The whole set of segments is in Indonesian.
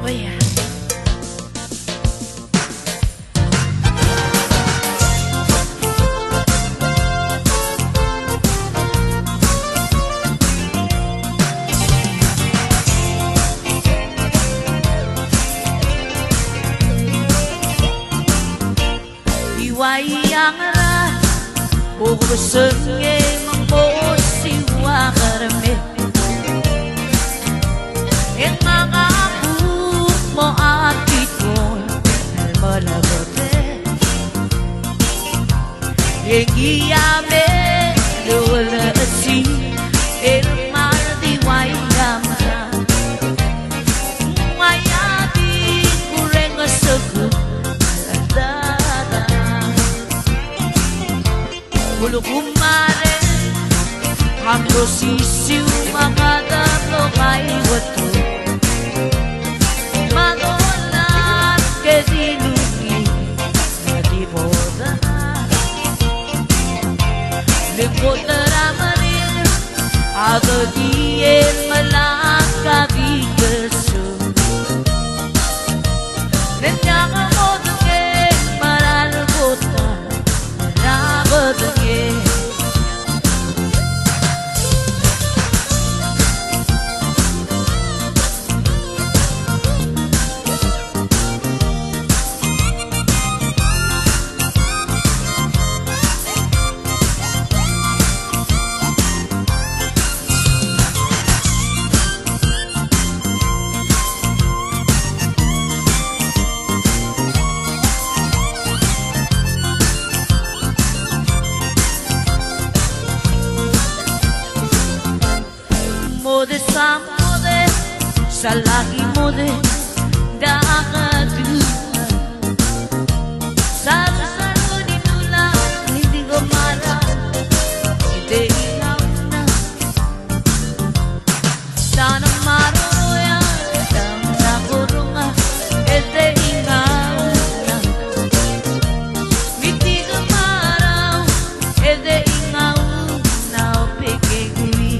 Oh ya. Wayang ra o senge mambosi wa karme en mga mo akito malabote yame lola si el mar di wayang ra wayati kureng sagu Bulu kumare Hamdo sisiu mga dato kay wato Madolan ke dinuki na di boda Liputa ramaril Ado diyen malaka bigaso Nenyaka mo duke maralbota Nabadanye Mode samode salagi mode dagadu saru saru dinula hindi ko mara hindi inauna sana maroya sana kurunga ete inauna hindi ko mara ete inauna pekegui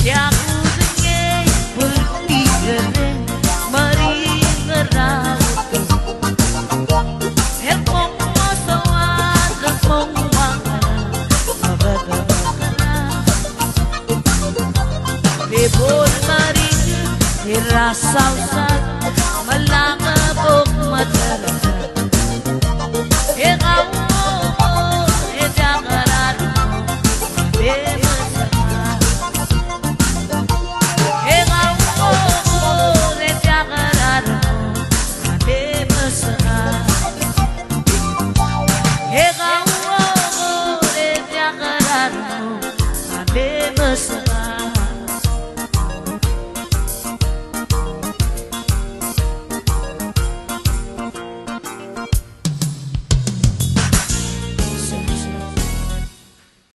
Yang aku dengar bertiga mari ngerawat Helpong masawan helpong wangan abad-abad Lebon mari dirasa